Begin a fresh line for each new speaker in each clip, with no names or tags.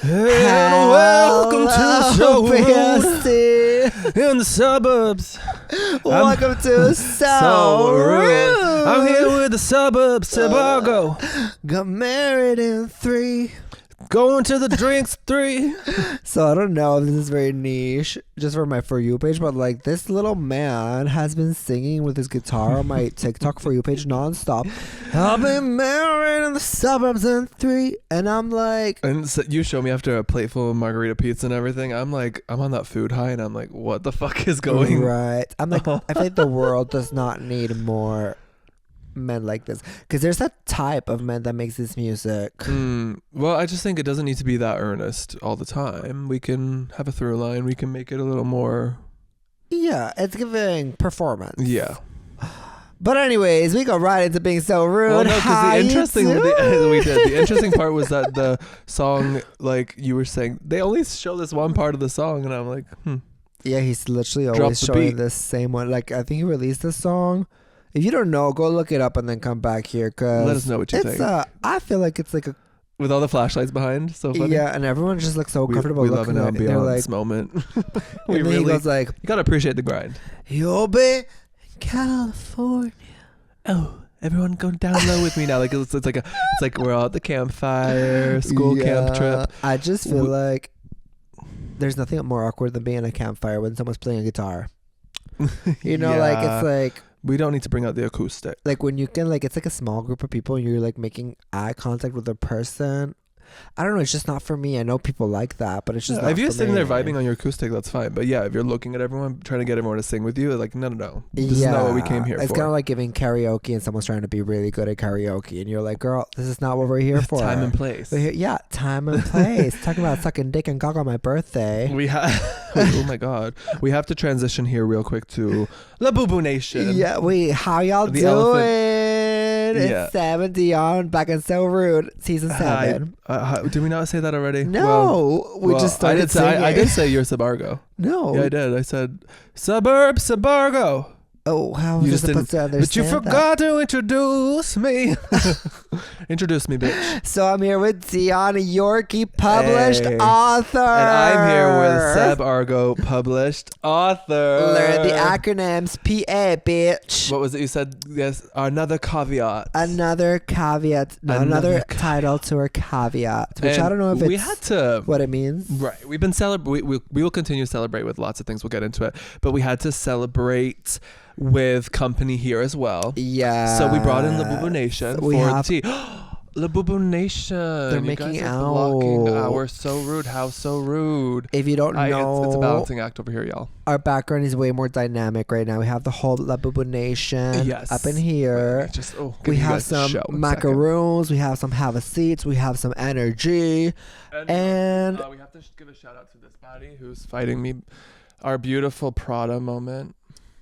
And welcome to So Rude in the suburbs.
Welcome to So Rude.
I'm here with the suburbs, Sebargo.
Got married in 3.
Going to the drinks 3.
So I don't know if this is very niche, just for my For You page, but like this little man has been singing with his guitar on my TikTok For You page nonstop. I've been married in the suburbs in 3, and I'm like,
And so you show me after a plate full of margarita pizza and everything. I'm like, I'm on that food high, and I'm like, what the fuck is going?
Right. I'm like, I think the world does not need more men like this, because there's that type of man that makes this music.
Well, I just think it doesn't need to be that earnest all the time. We can have a through line. We can make it a little more.
Yeah, it's giving performance.
Yeah.
But anyways, we go right into being so rude.
Well, no, because the interesting part was that the song, like you were saying, they only show this one part of the song, and I'm like,
Yeah, he's literally
Drop
always
the
showing
beat.
the same one. Like, I think he released this song. If you don't know, go look it up and then come back here, because
Let us know what you think.
I feel like it's like a
With all the flashlights behind, so funny.
yeah, and everyone just looks so comfortable
We love
looking
an
at it. They're like,
ambiance moment.
and then he goes like,
you gotta appreciate the grind.
"You'll be in California."
Oh, everyone go down low with me now. Like it's like we're all at the campfire, school camp trip.
I just feel like there's nothing more awkward than being at a campfire when someone's playing a guitar. You know, like it's like
we don't need to bring out the acoustic.
like when you can, like, it's like a small group of people and you're like making eye contact with a person. I don't know, it's just not for me. I know people like that, but it's just not
if you're
for
sitting
me.
there vibing on your acoustic, that's fine. But yeah, if you're looking at everyone, trying to get everyone to sing with you, like no. This is not what we came here
It's
for.
kind of like giving karaoke and someone's trying to be really good at karaoke and you're like, girl, this is not what we're here for.
Time and place.
We're here, yeah, time and place. Talking about sucking dick and cock on my birthday.
We have oh my god, we have to transition here real quick to Labubu Nation.
Yeah, how y'all
The
doing?
elephant.
It's Sebb and Dion back in So Rude, season 7.
Did we not say that already?
No, we just started singing.
I did say you're Sabargo.
No.
Yeah, I did. I said suburb Sabargo.
Oh, how was
You
I
just
supposed to understand
But you forgot to introduce me. Introduce me, bitch.
So I'm here with Dion and Yorkie, published
Hey.
author.
And I'm here with Sebb Argo, published author.
Learn the acronyms. PA, bitch.
What was it you said? Yes, another caveat.
Another caveat. No, another title to her caveat. Which I don't know if
we
it's
had to.
what it means.
Right. We've been we will continue to celebrate with lots of things. We'll get into it. But we had to celebrate with company here as well.
Yeah.
So we brought in Labubu Nation
We
for
have-
the tea. Labubu Nation.
They're
you
making
guys are blocking
out.
our So Rude. How so rude.
If you don't know,
It's a balancing act over here, y'all.
our background is way more dynamic right now. We have the whole Labubu Nation
Yes.
up in here. We have some macaroons. We have some have a seats. We have some energy. And
we have to give a shout out to this body who's fighting me. Our beautiful Prada moment.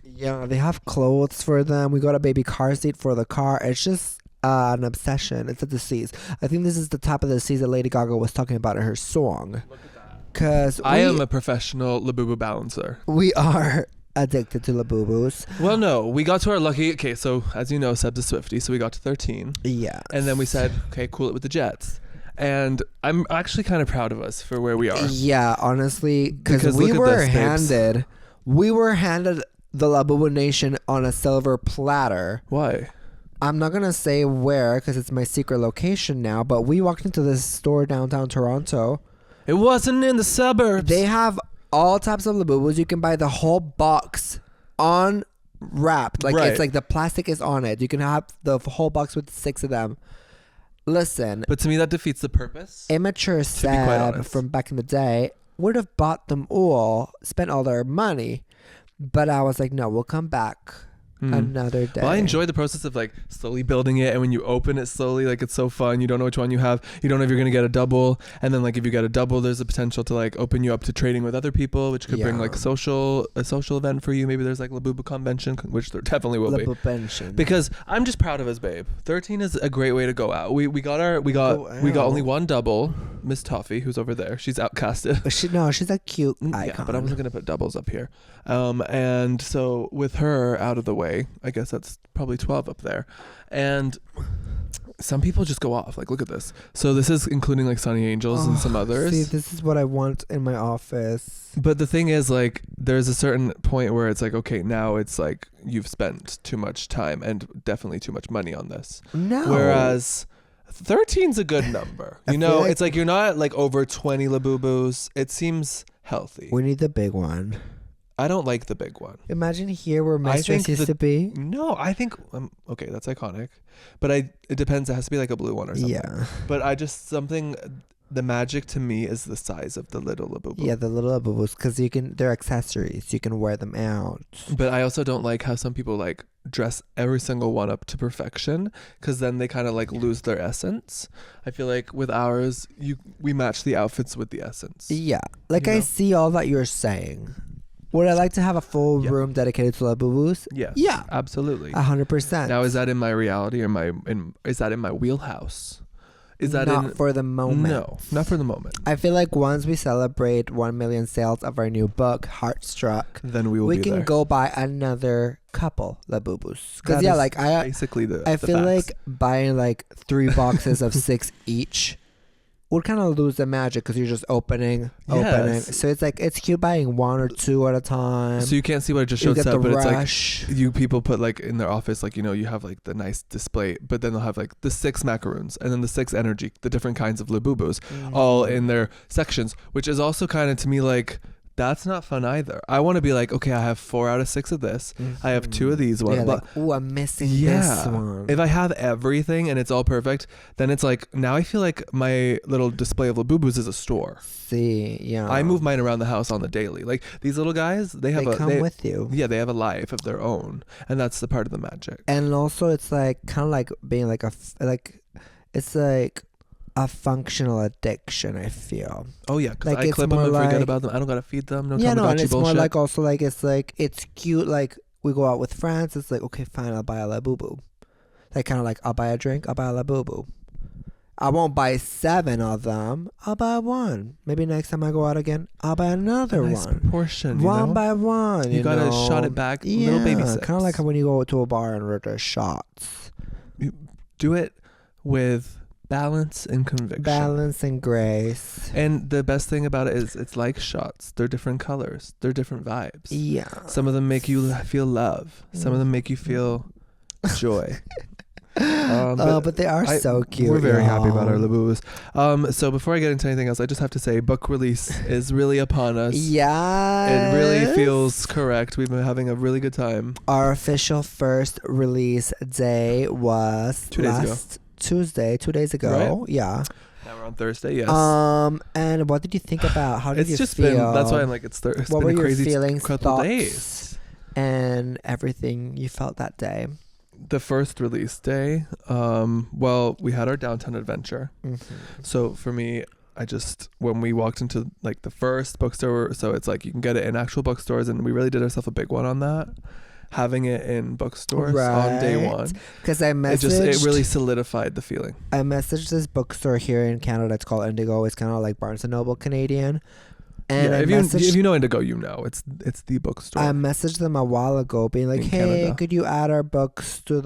yeah, they have clothes for them. We got a baby car seat for the car. It's just an obsession. It's a disease. I think this is the type of disease that Lady Gaga was talking about in her song.
Look at that.
Because
I am a professional Labubu balancer.
we are addicted to Labubus.
Well, no, we got to our lucky. Okay, so as you know, Sebb's a Swiftie, so we got to 13.
Yeah.
And then we said, okay, cool it with the Jets. And I'm actually kind of proud of us for where we are.
Yeah, honestly,
Because
we
look at
were
this, babes.
handed the Labubu Nation on a silver platter.
Why?
I'm not gonna say where because it's my secret location now, but we walked into this store downtown Toronto.
It wasn't in the suburbs.
They have all types of Labubus. You can buy the whole box unwrapped. Like
Right.
it's like the plastic is on it. You can have the whole box with 6 of them. Listen,
But to me, that defeats the purpose.
immature
be quite
Sebb
honest.
from back in the day would have bought them all, spent all their money. But I was like, no, we'll come back another day.
Well, I enjoy the process of like slowly building it, and when you open it slowly, like it's so fun. You don't know which one you have. You don't know if you're gonna get a double, and then like if you get a double, there's a potential to like open you up to trading with other people, which could bring
Yeah.
like a social event for you. Maybe there's like Labubu convention, which there definitely will be.
Labubu.
Because I'm just proud of us, babe. 13 is a great way to go out. We got only one double. Miss Toffee, who's over there, she's outcasted.
She's a cute icon.
Yeah, but I wasn't gonna put doubles up here. And so with her out of the way, I guess that's probably 12 up there. And some people just go off. Like, look at this. So this is including like Sunny Angels and some others.
See, this is what I want in my office.
But the thing is, like, there's a certain point where it's like, okay, now it's like you've spent too much time and definitely too much money on this.
No.
Whereas 13's a good number. You know, like it's like you're not like over 20 Labubus. It seems healthy.
We need the big one.
I don't like the big one.
Imagine here where Mistress used to be.
No, I think okay, that's iconic, but it depends. It has to be like a blue one or something.
Yeah.
But the magic to me is the size of the little Labubu.
Yeah, the little Labubus, because they're accessories. You can wear them out.
But I also don't like how some people like dress every single one up to perfection, because then they kind of like lose their essence. I feel like with ours, we match the outfits with the essence.
Yeah, like I see all that you're saying. Would I like to have a full room dedicated to Labubus?
Yes.
Yeah.
Absolutely.
100%.
Now, is that in my reality or is that in my wheelhouse? Is that
not for the moment?
No, not for the moment.
I feel like once we celebrate 1 million sales of our new book, Heartstruck,
then we
can go buy another couple Labubus. Because
basically
I feel like buying like 3 boxes of 6 each would kind of lose the magic, because you're just opening. So it's like, it's cute buying 1 or 2 at a time.
So you can't see what I just showed,
Seb,
but
rush.
It's like you people put like in their office, like, you know, you have like the nice display, but then they'll have like the 6 macaroons and then the 6 energy, the different kinds of Labubus, all in their sections, which is also kind of to me like, that's not fun either. I want to be like, okay, I have 4 out of 6 of this. I have 2 of these ones.
Yeah, like, ooh, I'm missing this one.
If I have everything and it's all perfect, then it's like, now I feel like my little display of Labubus is a store.
See, yeah.
I move mine around the house on the daily. Like, these little guys, they come
with you.
Yeah, they have a life of their own, and that's the part of the magic.
And also, it's like kind of like being like it's like a functional addiction, I feel.
Oh yeah, because
like
I clip them and forget about them. I don't gotta feed them. No Tamagotchi
and it's
bullshit.
more like also like it's cute. Like we go out with friends, it's like, okay, fine, I'll buy a Labubu. Like kind of like, I'll buy a drink, I'll buy a Labubu. I won't buy 7 of them. I'll buy 1. Maybe next time I go out again, I'll buy another one.
Proportion,
one by one.
You gotta shot it back.
Yeah,
little baby sips.
Kind of like when you go to a bar and order shots.
You do it with balance and conviction.
Balance and grace.
And the best thing about it is it's like shots. They're different colors. They're different vibes.
Yeah.
Some of them make you feel love. Some of them make you feel joy.
But they are so cute.
We're very happy about our Labubus. So before I get into anything else, I just have to say book release is really upon us.
Yeah.
It really feels correct. We've been having a really good time.
Our official first release day was
2 days ago.
Tuesday, 2 days ago.
Right?
Yeah.
Now we're on Thursday, yes.
And what did you think about? How did you feel?
That's why I'm like, it's
what
been
were
a
your
crazy
feelings,
couple
thoughts,
days.
And everything you felt that day?
The first release day, well, we had our downtown adventure. So for me, when we walked into like the first bookstore, so it's like you can get it in actual bookstores, and we really did ourselves a big one on that. Having it in bookstores on day one,
because it
really solidified the feeling.
I messaged this bookstore here in Canada. It's called Indigo. It's kind of like Barnes and Noble Canadian. And
if you know Indigo, you know it's the bookstore.
I messaged them a while ago, being like, "Hey, Canada, could you add our books to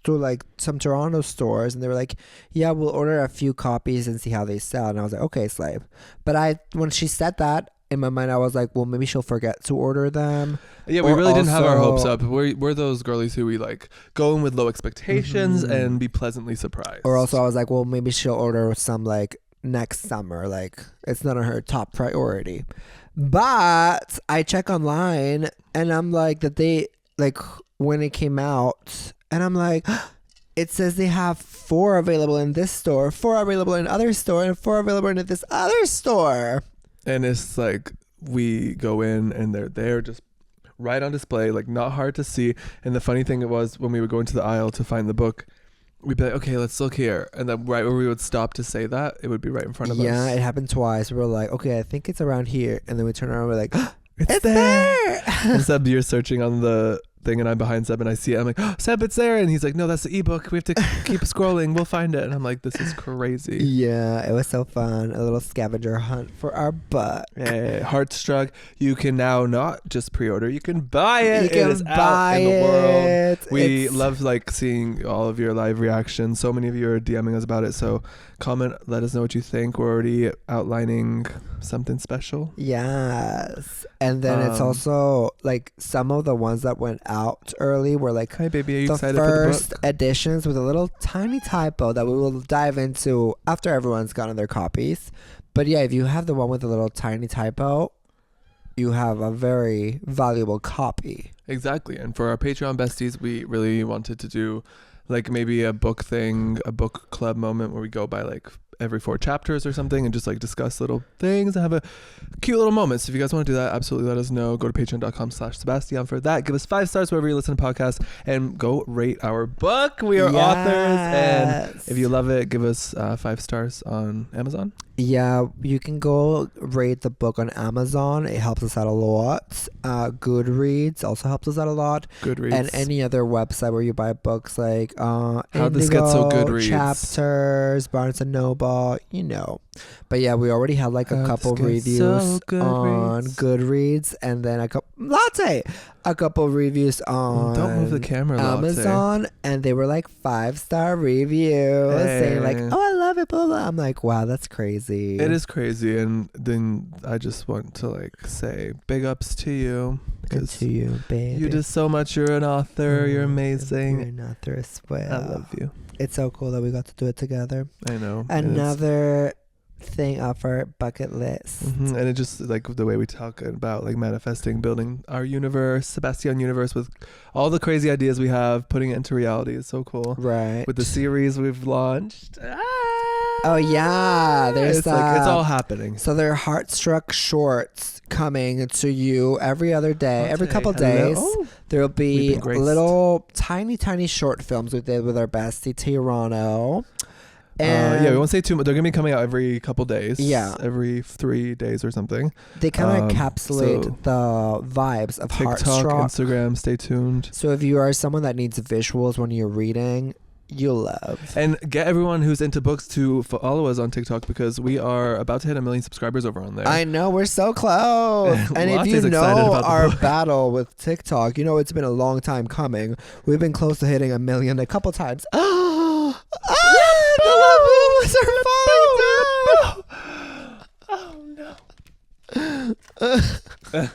like some Toronto stores?" And they were like, "Yeah, we'll order a few copies and see how they sell." And I was like, "Okay, slave." But when she said that, in my mind, I was like, well, maybe she'll forget to order them. Yeah,
we really didn't have our hopes up. We're those girlies who we like go in with low expectations and be pleasantly surprised.
Or also I was like, well, maybe she'll order some like next summer. Like it's not on her top priority. But I check online and I'm like when it came out, and I'm like, it says they have 4 available in this store, 4 available in other store, and 4 available in this other store.
And it's like we go in and they're there just right on display, like not hard to see. And the funny thing was when we would go into the aisle to find the book, we'd be like, okay, let's look here. And then right where we would stop to say that, it would be right in front of us.
Yeah, it happened twice. We were like, okay, I think it's around here. And then we turn around and we're like, it's there.
And Seb, you're searching on the thing and I'm behind Sebb and I see it. I'm like, oh, Sebb, it's there. And he's like, no, that's the ebook. We have to keep scrolling. We'll find it. And I'm like, this is crazy.
Yeah, it was so fun. A little scavenger hunt for our butt.
Hey, Heartstruck. You can now not just pre-order. You can buy it.
You can
it is
buy
out in the world.
it.
We love like seeing all of your live reactions. So many of you are DMing us about it. So comment, let us know what you think. We're already outlining something special.
Yes. And then it's also like some of the ones that went out early were like,
hi baby, are you
the
excited for the
first
book?
editions with a little tiny typo that we will dive into after everyone's gotten their copies. But yeah, if you have the one with the little tiny typo, you have a very valuable copy.
Exactly. And for our Patreon besties, we really wanted to do like maybe a book thing, a book club moment where we go by like every 4 chapters or something and just like discuss little things and have a cute little moment. So if you guys want to do that, absolutely let us know. Go to patreon.com/Sebastian for that. Give us 5 stars wherever you listen to podcasts and go rate our book. We are authors. And if you love it, give us 5 stars on Amazon.
Yeah, you can go rate the book on Amazon. It helps us out a lot. Goodreads also helps us out a lot.
Goodreads.
And any other website where you buy books like
How'd This Get So Goodreads?
Chapters, Barnes & Noble, you know. But yeah, we already had like a couple reviews on Goodreads and then a couple reviews on
Don't move the camera,
Amazon, and they were like 5-star reviews saying like, oh, I love it, blah, blah. I'm like, wow, that's crazy.
It is crazy. And then I just want to like say big ups to you.
Good to you, baby.
You do so much. You're an author. You're amazing.
You're an author as well.
I love you.
It's so cool that we got to do it together.
I know.
Another thing off our bucket list.
And it just like the way we talk about like manifesting, building our universe, Sebastian universe with all the crazy ideas we have, putting it into reality is so cool.
Right.
With the series we've launched.
Oh yeah, there's
it's like it's all happening.
So there are Heartstruck shorts coming to you every other day, every couple days. There will be little tiny short films we did with our bestie Tirano. And
yeah, we won't say too much. They're gonna be coming out every couple days.
Yeah,
every 3 days or something.
They kind of encapsulate the vibes of
TikTok,
Heartstruck.
Instagram. Stay tuned.
So if you are someone that needs visuals when you're reading, you'll love.
And get everyone who's into books to follow us on TikTok because we are about to hit 1 million subscribers over on there.
I know, we're so close. And if you know our battle with TikTok, you know it's been a long time coming. We've been close to hitting 1 million a couple times. The Labubus are falling down.
Oh no.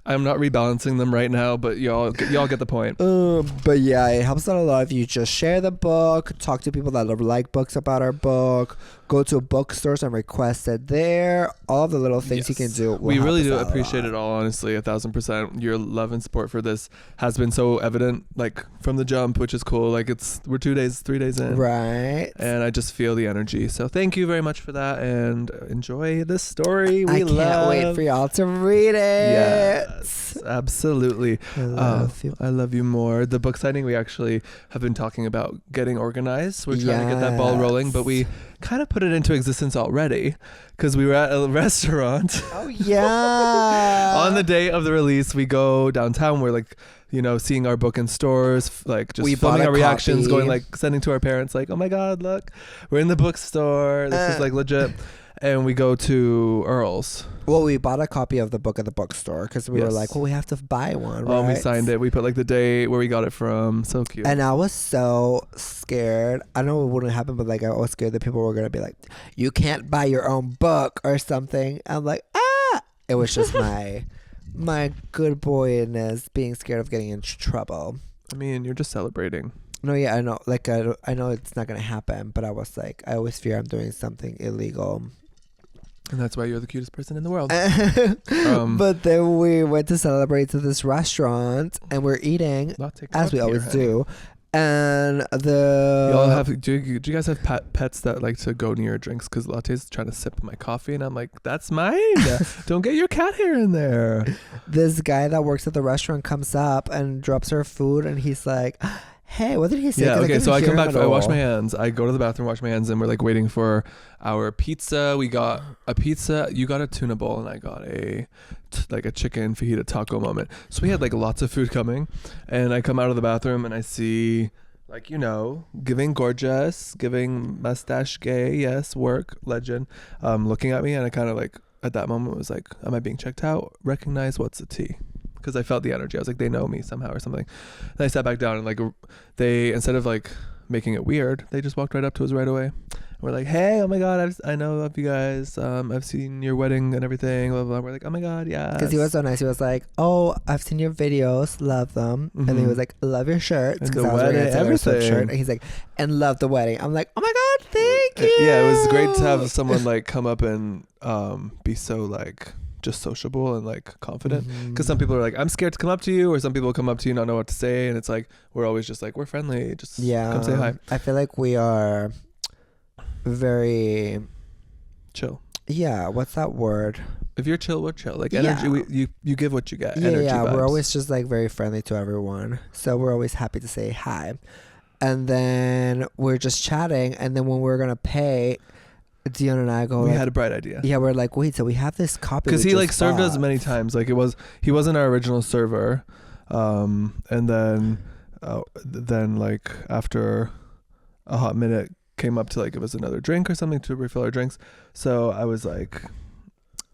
I'm not rebalancing them right now, but y'all get the point.
But yeah, it helps out a lot if you just share the book, talk to people that like books about our book, go to bookstores and request it there. All the little things you can do.
We really do appreciate it all, honestly, 1,000%. Your love and support for this has been so evident, like from the jump, which is cool. Like we're 3 days in,
right?
And I just feel the energy. So thank you very much for that, and enjoy this story.
I can't wait for y'all to read it.
Yes, absolutely.
I love you.
I love you more. The book signing, we actually have been talking about getting organized. We're trying to get that ball rolling, but we kind of put it into existence already because we were at a restaurant.
Oh yeah.
On the day of the release, we go downtown. We're like, seeing our book in stores, like just filming our reactions, going like sending to our parents, like, oh my God, look, we're in the bookstore. This is like legit. And we go to Earl's.
Well, we bought a copy of the book at the bookstore because we were like, well, we have to buy one, right?
Oh, we signed it. We put like the date where we got it from. So cute.
And I was so scared. I know it wouldn't happen, but like I was scared that people were going to be like, you can't buy your own book or something. I'm like, It was just my good boyness being scared of getting into trouble.
I mean, you're just celebrating.
No, yeah, I know. Like, I know it's not going to happen, but I was like, I always fear I'm doing something illegal.
And that's why you're the cutest person in the world.
But then we went to celebrate to this restaurant, and we're eating, as we always do. And
do you guys have pets that like to go near drinks? Because Latte's trying to sip my coffee, and I'm like, that's mine. Don't get your cat hair in there.
This guy that works at the restaurant comes up and drops her food, and he's like, hey, what did he say?
Yeah,
'Cause
okay,
couldn't
so I
hear
come
him
back,
at
I wash
all.
my hands, I go to the bathroom, wash my hands, and we're like waiting for our pizza. We got a pizza, you got a tuna bowl, and I got like a chicken fajita taco moment. So we had like lots of food coming, and I come out of the bathroom and I see, like, giving gorgeous, giving mustache gay, yes, work, legend, looking at me, and I kind of like, at that moment was like, am I being checked out? Recognize what's a T? Because I felt the energy. I was like, they know me somehow or something. And I sat back down and like they, instead of like making it weird, they just walked right up to us right away. And we're like, hey, oh my God, I know of you guys. I've seen your wedding and everything. Blah, blah, blah. We're like, oh my God, yeah.
Because he was so nice. He was like, oh, I've seen your videos. Love them. And then he was like, love your shirts.
And
Because
the
I was wearing a
wedding,
Taylor Swift
everything.
shirt. And he's like, and love the wedding. I'm like, oh my God, thank you.
Yeah, it was great to have someone like come up and be so like just sociable and like confident, because some people are like, I'm scared to come up to you, or some people come up to you not know what to say, and it's like we're always just like, we're friendly, just come say hi.
I feel like we are very
chill.
Yeah, what's that word?
If you're chill, we're chill. Like energy, you give what you get. Energy vibes.
We're always just like very friendly to everyone, so we're always happy to say hi. And then we're just chatting, and then when we're gonna pay, Dion and I go,
we had a bright idea.
Yeah, we're like, wait, so we have this copy,
because he like served us many times. Like he wasn't our original server, and then like after a hot minute came up to like give us another drink or something to refill our drinks. So I was like,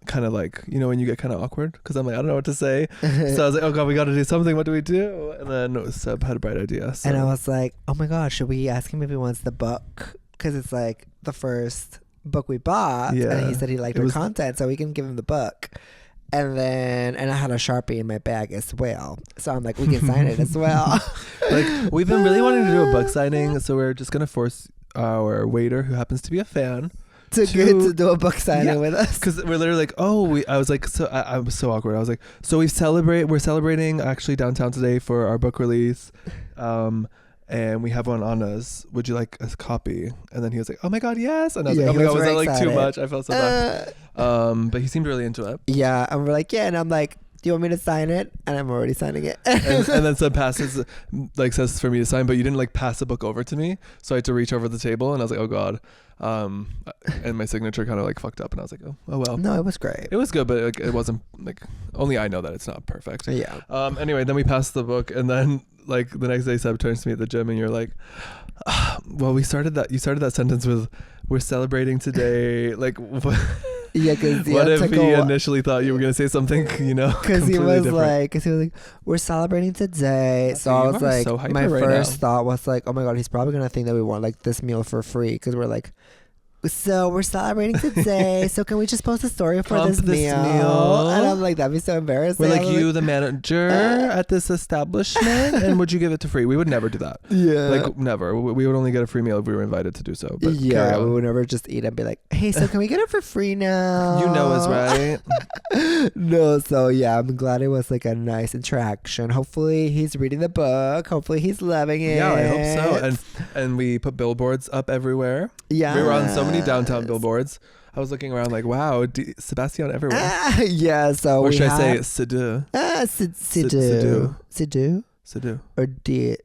kind of like, when you get kind of awkward, because I'm like, I don't know what to say. So I was like, oh God, we got to do something. What do we do? And then Seb had a bright idea. So.
And I was like, oh my God, should we ask him if he wants the book? Because it's like the first book we bought.
Yeah.
And he said he liked our content, so we can give him the book. And I had a Sharpie in my bag as well. So I'm like, we can sign it as well.
Like, we've been really wanting to do a book signing, so we're just going to force our waiter, who happens to be a fan,
to do a book signing with us.
Because we're literally like, I was like, so I was so awkward. I was like, so we're celebrating actually downtown today for our book release. And we have one on us. Would you like a copy? And then he was like, oh my God, yes. And I was like, oh my God, was that like too much? I felt so bad. But he seemed really into it.
Yeah. And we're like, yeah. And I'm like, do you want me to sign it? And I'm already signing it.
and then Seb says for me to sign, but you didn't like pass the book over to me. So I had to reach over the table, and I was like, oh God. And my signature kind of like fucked up, and I was like, oh well.
No, it was great.
It was good, but like, it wasn't like, only I know that it's not perfect.
Yeah.
Anyway, then we passed the book, and then like the next day Seb turns to me at the gym, and you're like, well, you started that sentence with, we're celebrating today. Like, what?
Yeah, because
what if he initially thought you were gonna say something,
Because he was like, we're celebrating today. So I was like, so my first thought was like, oh my God, he's probably gonna think that we want like this meal for free, because we're like, so we're celebrating today. So can we just post a story for this meal? And I'm like, that'd be so embarrassing.
We're like, you the manager at this establishment, and would you give it to free? We would never do that.
Yeah,
like never. We would only get a free meal if we were invited to do so. But
yeah, we would never just eat and be like, hey, so can we get it for free now?
You know us, right?
No, so yeah, I'm glad it was like a nice interaction. Hopefully he's reading the book. Hopefully he's loving it.
Yeah, I hope so. And we put billboards up everywhere.
Yeah,
we were on so many downtown billboards. I was looking around like, wow, Sebastian everywhere.
Yeah, so
or should I say Sidu?
Sidu. Or did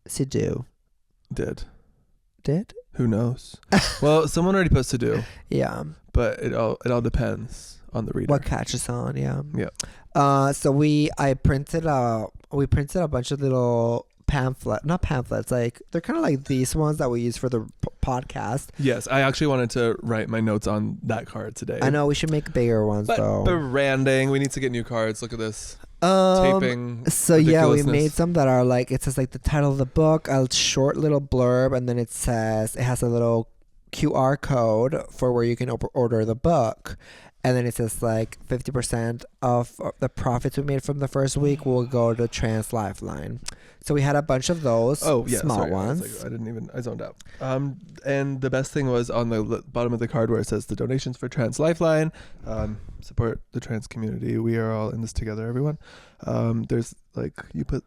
Sidu. Did?
Who knows? Well, someone already put Sidu.
Yeah.
But it all depends on the reader.
What catches on, yeah.
Yeah.
So we printed a bunch of little not pamphlets, like they're kind of like these ones that we use for the podcast.
Yes, I actually wanted to write my notes on that card today.
I know we should make bigger ones, though.
Branding, we need to get new cards. Look at this. Taping.
So yeah, we made some that are like, it says like the title of the book, a short little blurb, and then it has a little QR code for where you can order the book. And then it says like 50% of the profits we made from the first week will go to Trans Lifeline. So we had a bunch of those small ones.
I zoned out. And the best thing was on the bottom of the card where it says the donations for Trans Lifeline. Support the trans community. We are all in this together, everyone. There's like, you put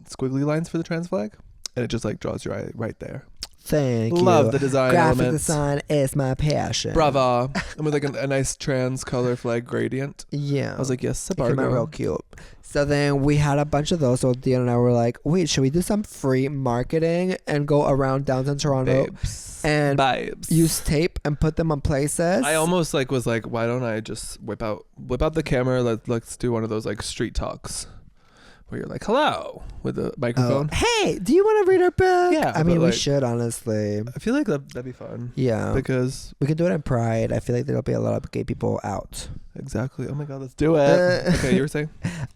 squiggly lines for the trans flag, and it just like draws your eye right there.
Thank you.
Love the design
Graphic
elements.
design is my passion.
Brava. And with like a nice trans color flag gradient.
Yeah.
I was like, yes,
It came out real
Sabargo.
cute. So then we had a bunch of those. So Dion and I were like, wait, should we do some free marketing and go around downtown Toronto
Babes.
and
Vibes.
use tape and put them on places?
I almost like was like, why don't I just whip out the camera? Let's do one of those like street talks where you're like, hello, with a microphone.
Hey, do you want to read our book?
Yeah,
I mean,
but,
we
like,
should, honestly.
I feel like that'd be fun.
Yeah.
Because
We can do it in Pride. I feel like there'll be a lot of gay people out.
exactly. Oh my God, let's do it. Okay, you were saying?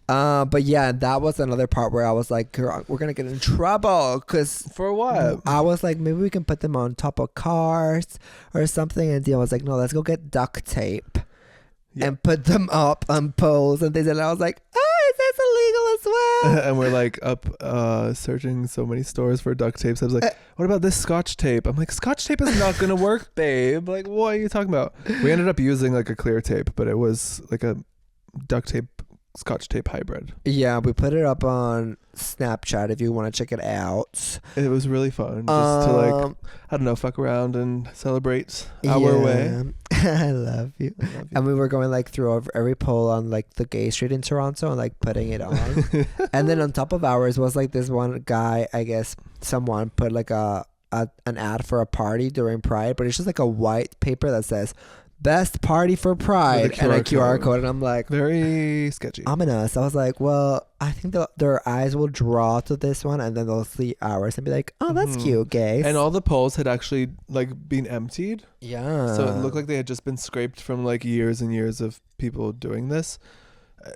But yeah, that was another part where I was like, girl, we're going to get in trouble. Because
For what?
I was like, maybe we can put them on top of cars or something. And Dion was like, no, let's go get duct tape and put them up on poles and things. And I was like, oh, is this illegal as well?
And we're like up searching so many stores for duct tapes. I was like, what about this Scotch tape? I'm like, Scotch tape is not gonna work, babe. Like, what are you talking about? We ended up using like a clear tape, but it was like a duct tape Scotch tape hybrid.
Yeah, we put it up on Snapchat if you want to check it out.
It was really fun just to like, I don't know, fuck around and celebrate our way.
I love you.
I love you.
And we were going like through every pole on like the gay street in Toronto and like putting it on. And then on top of ours was like this one guy, I guess someone put like an ad for a party during Pride, but it's just like a white paper that says best party for Pride
With a
and a
QR
QR code. And I'm like,
Very sketchy.
ominous. I was like, well, I think their eyes will draw to this one and then they'll see ours and be like, oh, that's cute, gays.
And all the poles had actually like been emptied.
Yeah.
So it looked like they had just been scraped from like years and years of people doing this.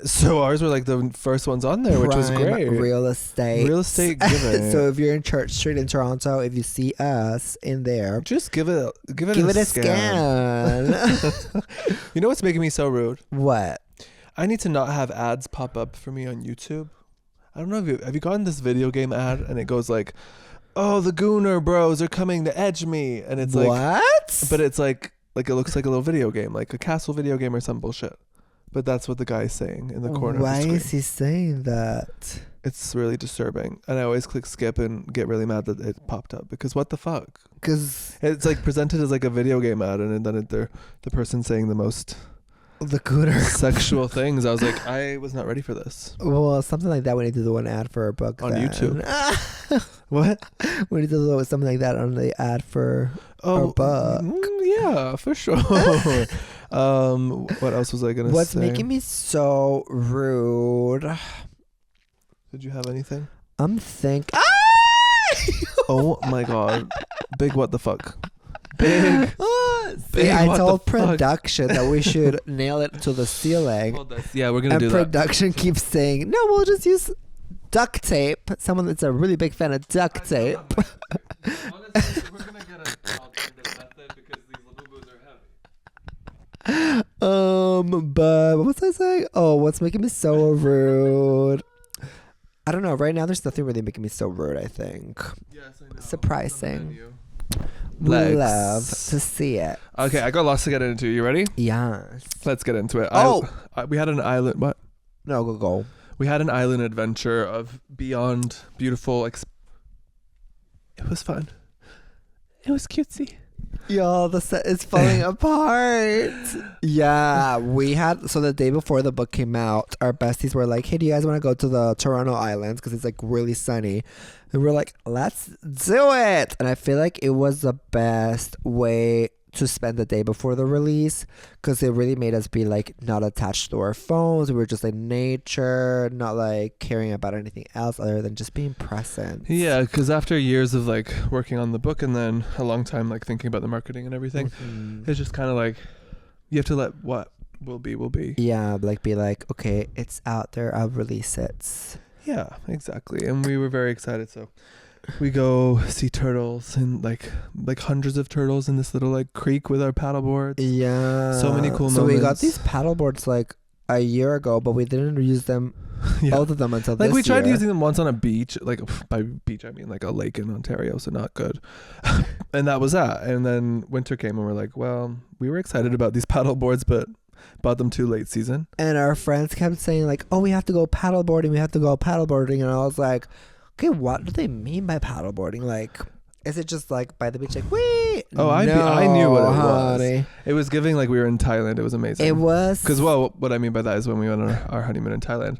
So ours were like the first ones on there, which was
Prime
great.
Real estate.
Real estate giving.
So if you're in Church Street in Toronto, if you see us in there,
Just give it
a scan.
You know what's making me so rude?
What?
I need to not have ads pop up for me on YouTube. I don't know if have you gotten this video game ad and it goes like, oh, the Gooner bros are coming to edge me, and it's like,
what?
but it's like it looks like a little video game, like a castle video game or some bullshit. But that's what the guy's saying in the corner.
Why
of the
is
screen.
he saying that?
It's really disturbing, and I always click skip and get really mad that it popped up because what the fuck?
Because
It's like presented as like a video game ad, and then the person saying the most
the cooter.
sexual things. I was like, I was not ready for this.
Well, something like that. We need to do an ad for a book
On
then.
YouTube. What?
We need to do something like that on the ad for our book.
Yeah, for sure. What else was I gonna
What's
say?
making me so rude?
Did you have anything?
I'm thinking.
Oh my god, big what the fuck? Big.
See, I
what the
told
fuck?
production that we should nail it to the ceiling.
Yeah, we're gonna
And
do that.
production keeps saying, no, we'll just use duct tape. Someone that's a really big fan of duct tape.
Honestly, we're gonna get an alternative method because these Labubus are heavy.
But what was I saying? Oh, what's making me so rude? I don't know. Right now, there's nothing really making me so rude, I think.
Yes, I know.
Surprising.
Legs.
Love to see it.
Okay, I got lots to get into. You ready?
Yes.
Let's get into it.
Oh!
We had an island. What?
No, go.
We had an island adventure of beyond beautiful. It was fun. It was cutesy.
Yo, the set is falling apart. Yeah, we had, so the day before the book came out, our besties were like, hey, do you guys want to go to the Toronto Islands? Because it's like really sunny. And we're like, let's do it. And I feel like it was the best way to spend the day before the release because it really made us be like not attached to our phones. We were just in nature, not like caring about anything else other than just being present.
Yeah, because after years of like working on the book and then a long time like thinking about the marketing and everything, it's just kind of like you have to let what will be.
Yeah, like be like, okay, it's out there, I'll release it.
Yeah, exactly. And we were very excited. So we go see turtles and like hundreds of turtles in this little like creek with our paddleboards.
Yeah.
So many cool
So we got
moments.
these paddleboards like a year ago, but we didn't use them,
Yeah.
both of them, until
Like
this
we tried
year.
using them once on a beach, like by beach I mean like a lake in Ontario, so not good. And that was that. And then winter came and we're like, well, we were excited about these paddleboards, but bought them too late season.
And our friends kept saying like, oh, we have to go paddleboarding. And I was like, okay, what do they mean by paddleboarding? Like, is it just like by the beach like wee?
Oh, I knew what it
honey.
was. It was giving like we were in Thailand. It was amazing.
It was
because what I mean by that is when we went on our honeymoon in Thailand,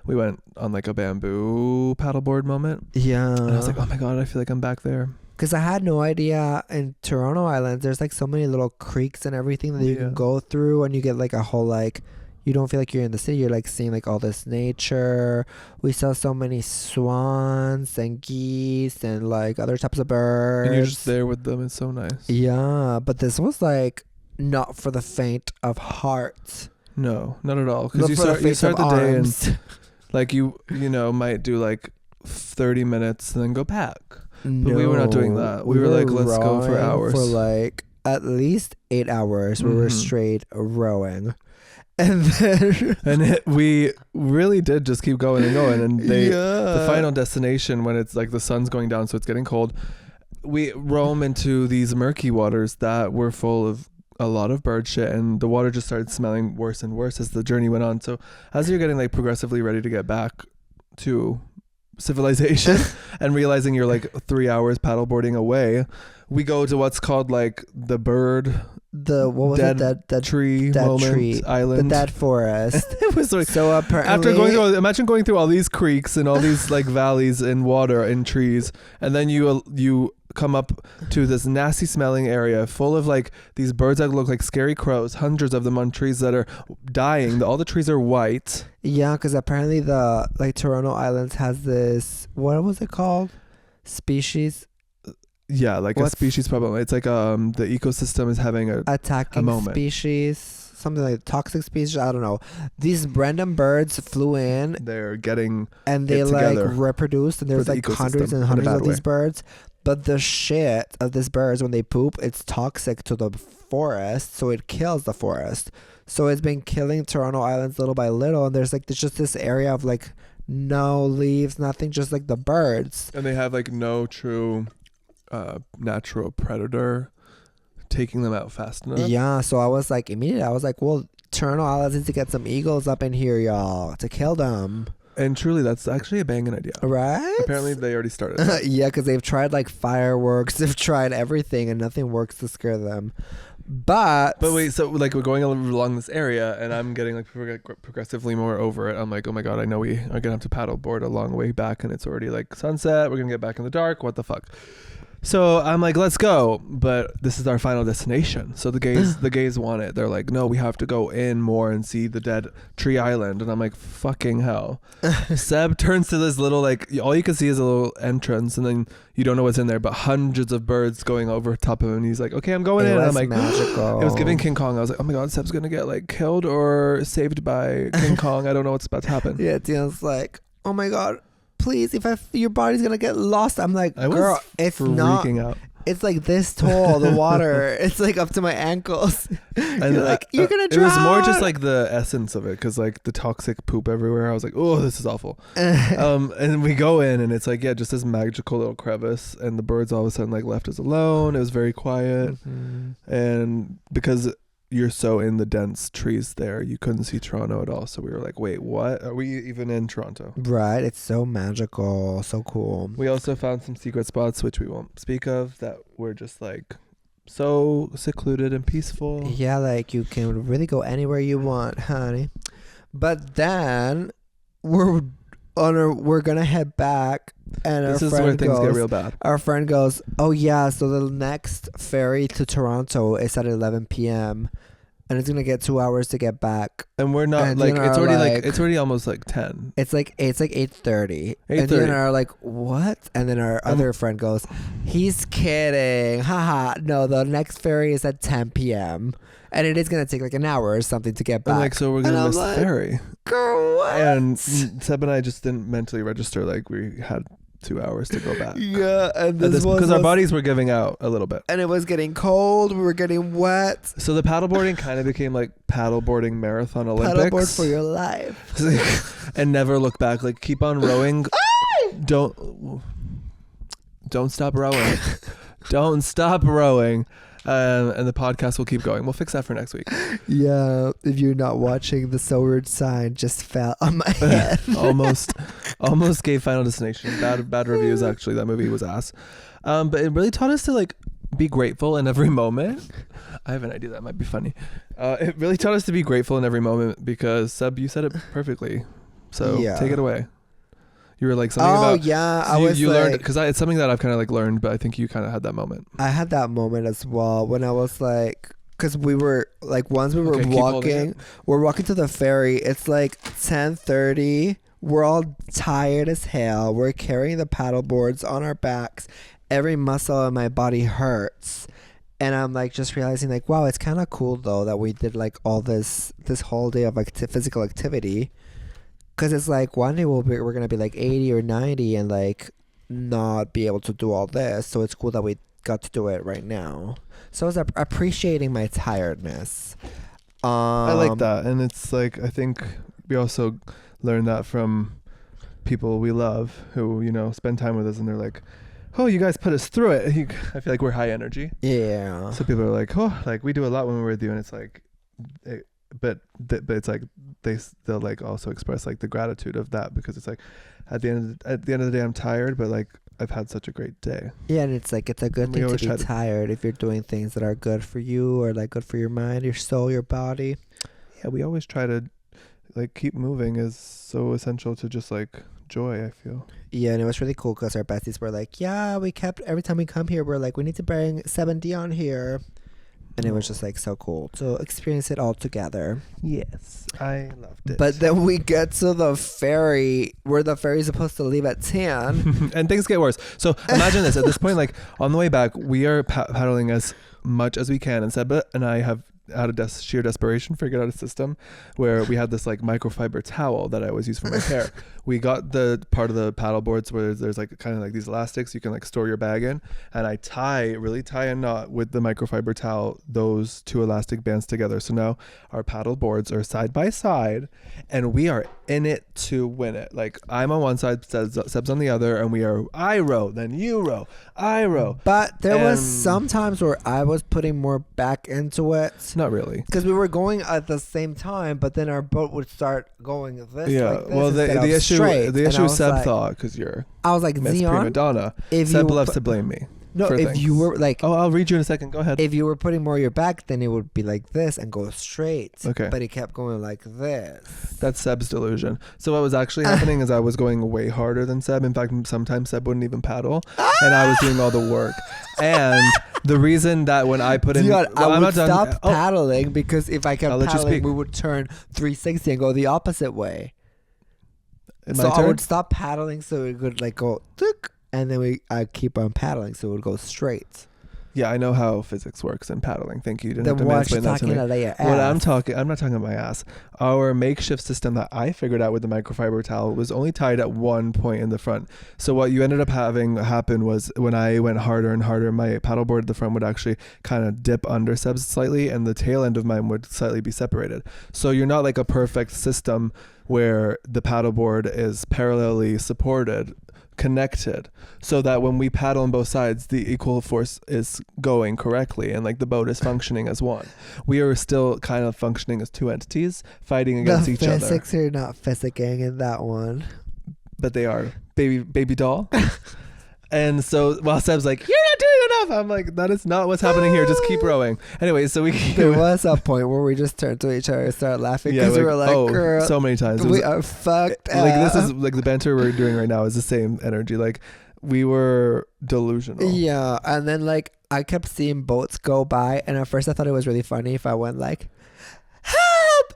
we went on like a bamboo paddleboard moment.
Yeah,
and I was like, oh my god, I feel like I'm back there.
Because I had no idea in Toronto Island there's like so many little creeks and everything that you can go through, and you get like a whole like, you don't feel like you're in the city. You're like seeing like all this nature. We saw so many swans and geese and like other types of birds.
And you're just there with them. It's so nice.
Yeah, but this was like not for the faint of heart.
No, not at all.
Not
Because you start the day and like you know might do like 30 minutes and then go back. But we were not doing that. We were like, let's go for hours.
For like at least 8 hours. We were straight rowing. And then
we really did just keep going and going. And the final destination, when it's like the sun's going down, so it's getting cold, we roam into these murky waters that were full of a lot of bird shit, and the water just started smelling worse and worse as the journey went on. So as you're getting like progressively ready to get back to civilization and realizing you're like 3 hours paddleboarding away, we go to what's called like the bird
what was
dead
it that
tree
that
moment
tree
island,
the dead forest.
it was like,
so apparently
after imagine going through all these creeks and all these like valleys and water and trees, and then you come up to this nasty smelling area full of like these birds that look like scary crows, hundreds of them on trees that are dying. All the trees are white.
Yeah, because apparently the like Toronto Islands has this, what was it called, species?
Yeah, like a species problem. It's like the ecosystem is having
attacking
a moment.
Species, something like toxic species. I don't know. These random birds flew in.
They're getting
and they like reproduced, and there's like hundreds and hundreds of these birds. But the shit of these birds, when they poop, it's toxic to the forest, so it kills the forest. So it's been killing Toronto Islands little by little, and there's just this area of like no leaves, nothing, just like the birds.
And they have like no true natural predator taking them out fast enough.
Yeah, so I was like, immediately, I was like, well, Toronto Islands needs to get some eagles up in here, y'all, to kill them.
And truly, that's actually a banging idea.
Right?
Apparently, they already started.
Yeah, because they've tried like fireworks. They've tried everything and nothing works to scare them. But
wait, so like we're going along this area and I'm getting like progressively more over it. I'm like, oh my God, I know we are going to have to paddleboard a long way back and it's already like sunset. We're going to get back in the dark. What the fuck? So I'm like, let's go, but this is our final destination. So the gays want it. They're like, no, we have to go in more and see the dead tree island. And I'm like, fucking hell. Seb turns to this little, like, all you can see is a little entrance, and then you don't know what's in there, but hundreds of birds going over top of him. And he's like, okay, I'm going in. And I'm like,
magical.
It was giving King Kong. I was like, oh my God, Seb's gonna get like killed or saved by King Kong. I don't know what's about to happen.
Yeah, Dion's like, oh my God, please, if your body's gonna get lost. I'm like, girl, it's freaking
out.
It's like this tall, the water. It's like up to my ankles. And you're like, you're gonna drown.
It was more just like the essence of it, because like the toxic poop everywhere. I was like, oh, this is awful. And we go in, and it's like, yeah, just this magical little crevice, and the birds all of a sudden like left us alone. It was very quiet, and because you're so in the dense trees there, you couldn't see Toronto at all. So we were like, wait, what? Are we even in Toronto?
Right. It's so magical. So cool.
We also found some secret spots, which we won't speak of, that were just like so secluded and peaceful.
Yeah, like you can really go anywhere you want, honey. But then we're gonna head back, and
this is where things get real bad.
Our friend goes, oh yeah, so the next ferry to Toronto is at 11 p.m. and it's gonna get 2 hours to get back.
And we're not, and like, it's already it's already almost like 10.
It's like 8:30. And then are like, what? And then our other friend goes, he's kidding. Haha. No, the next ferry is at 10 p.m. and it is gonna take like an hour or something to get back.
And like, so we're gonna miss the ferry.
Girl, what?
And Seb and I just didn't mentally register like we had 2 hours to go back.
Yeah, and this was
because our bodies were giving out a little bit,
and it was getting cold. We were getting wet.
So the paddleboarding kind of became like paddleboarding marathon Olympics.
Paddleboard for your life,
and never look back. Like, keep on rowing. Don't stop rowing. Don't stop rowing. And the podcast will keep going. We'll fix that for next week.
Yeah, if you're not watching, the sword sign just fell on my head.
almost gave Final Destination bad reviews. Actually, that movie was ass. But it really taught us to like be grateful in every moment. I have an idea that might be funny. It really taught us to be grateful in every moment because Sebb, you said it perfectly. So take it away. You were like something about.
Oh yeah,
I was. You learned because it's something that I've kind of like learned, but I think you kind of had that moment.
I had that moment as well when I was like, because we were like, once we were we're walking to the ferry. It's like 10:30. We're all tired as hell. We're carrying the paddle boards on our backs. Every muscle in my body hurts. And I'm like just realizing like, wow, it's kind of cool though that we did like all this whole day of like physical activity. Because it's like one day we're going to be like 80 or 90 and like not be able to do all this. So it's cool that we got to do it right now. So I was appreciating my tiredness.
I like that. And it's like, I think we also learned that from people we love who, you know, spend time with us and they're like, oh, you guys put us through it. I feel like we're high energy.
Yeah.
So people are like, oh, like we do a lot when we're with you. And it's like, but it's like they'll like also express like the gratitude of that because it's like at the end of the day I'm tired, but like I've had such a great day. Yeah,
and it's like it's a good thing to be tired if you're doing things that are good for you or like good for your mind, your soul, your body.
Yeah, we always try to like keep moving is so essential to just like joy, I feel.
Yeah, and it was really cool because our besties were like, yeah, we kept every time we come here we're like, we need to bring Sebb and Dion here. And it was just like so cool to experience it all together.
Yes, I loved it.
But then we get to the ferry where the ferry's supposed to leave at 10.
And things get worse. So imagine this. At this point, like on the way back, we are paddling as much as we can. And Sebb and I have out of sheer desperation figured out a system where we had this like microfiber towel that I always use for my hair. We got the part of the paddle boards where there's like kind of like these elastics you can like store your bag in, and I really tie a knot with the microfiber towel, those two elastic bands together. So now our paddle boards are side by side and we are in it to win it. Like I'm on one side, Sebb's on the other, and I row, then you row, I row.
But there was some times where I was putting more back into it.
Not really,
because we were going at the same time, but then our boat would start going this.
Yeah,
like this
well, the issue Sebb like, thought because I
was like,
Miss
Dion,
Prima Donna. Sebb loves to blame me.
No, if things. You were like,
oh, I'll read you in a second. Go ahead.
If you were putting more of your back, then it would be like this and go straight.
Okay.
But it kept going like this.
That's Sebb's delusion. So what was actually happening is I was going way harder than Sebb. In fact, sometimes Sebb wouldn't even paddle, and I was doing all the work. And the reason that when I put in,
Dion, I would stop paddling because if I kept paddling, we would turn 360 and go the opposite way. So I would stop paddling so it would like go, and then I keep on paddling so it would go straight.
Yeah, I know how physics works in paddling. Thank you. You didn't have to mansplain that to me. I'm not talking about my ass. Our makeshift system that I figured out with the microfiber towel was only tied at one point in the front. So what you ended up having happen was when I went harder and harder, my paddleboard at the front would actually kind of dip under Sebb's slightly, and the tail end of mine would slightly be separated. So you're not like a perfect system where the paddleboard is parallelly supported, connected, so that when we paddle on both sides the equal force is going correctly and like the boat is functioning as one. We are still kind of functioning as two entities fighting against each other.
The physics are not physicking in that one,
but they are baby doll. And so while Sebb's like, you're not doing enough, I'm like, that is not what's happening here, just keep rowing. Anyway, so
there was a point where we just turned to each other and started laughing because we were like, girl,
so many times
we are fucked up.
Like this is like the banter we're doing right now is the same energy. Like we were delusional.
Yeah, and then like I kept seeing boats go by, and at first I thought it was really funny if I went like, help.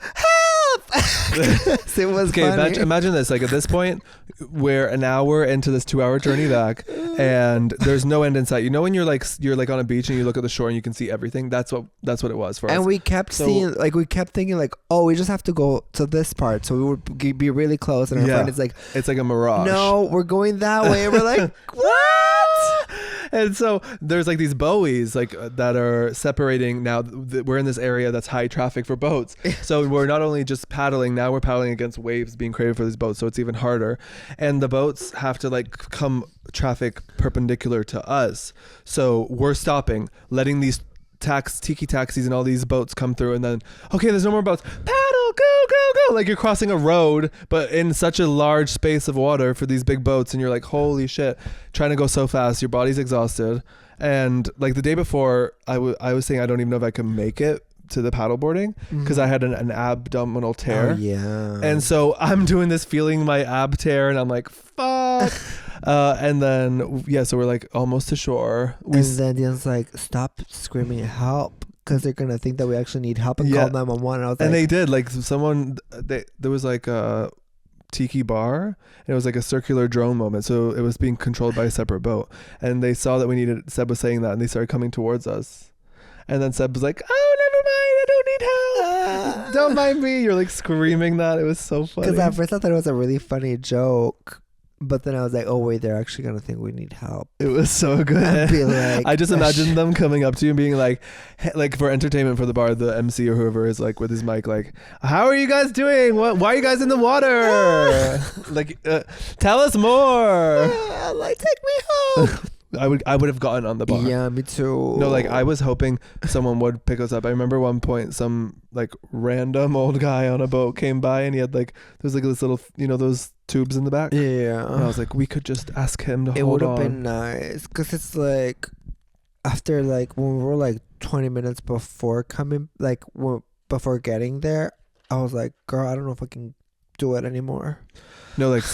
So it was funny.
Imagine this, like at this point we're an hour into this 2-hour journey back and there's no end in sight. You know when you're like on a beach and you look at the shore and you can see everything? That's what it was for us.
And we kept thinking like, oh, we just have to go to this part, so we would be really close, and our friend is like,
it's like a mirage.
No, we're going that way. And we're like, what?
And so there's like these buoys like that are separating. Now we're in this area that's high traffic for boats. So we're not only just paddling, now we're paddling against waves being created for these boats. So it's even harder. And the boats have to like come traffic perpendicular to us. So we're stopping, letting these tiki taxis and all these boats come through, and then okay, there's no more boats. Paddle, go. Like you're crossing a road, but in such a large space of water for these big boats. And you're like, holy shit, trying to go so fast. Your body's exhausted. And like the day before, I was saying I don't even know if I can make it to the paddleboarding because I had an abdominal tear.
Oh, yeah.
And so I'm doing this, feeling my ab tear, and I'm like, fuck. And then, so we're like almost to shore.
And then Dion's like, stop screaming help, because they're going to think that we actually need help, and call 911. And I was like,
they did. Like someone, there was like a tiki bar, and it was like a circular drone moment. So it was being controlled by a separate boat. And they saw that we needed, Sebb was saying that, and they started coming towards us. And then Sebb was like, oh, never mind, I don't need help. Don't mind me. You're like screaming that. It was so funny.
Because at first I thought it was a really funny joke. But then I was like, oh, wait, they're actually going to think we need help.
It was so good.
I'd be like,
I just imagined them coming up to you and being like, hey, like for entertainment for the bar, the MC or whoever is like with his mic, like, how are you guys doing? Why are you guys in the water? Like, tell us more.
Like, take me home.
I would have gotten on the bar.
Yeah, me too.
No, like I was hoping someone would pick us up. I remember one point some like random old guy on a boat came by, and he had like there's like this little, those tubes in the back.
Yeah.
And I was like, we could just ask him to hold on.
It would have been nice, because it's like after like when we were like 20 minutes before coming, like before getting there, I was like, girl, I don't know if I can do it anymore.
No, like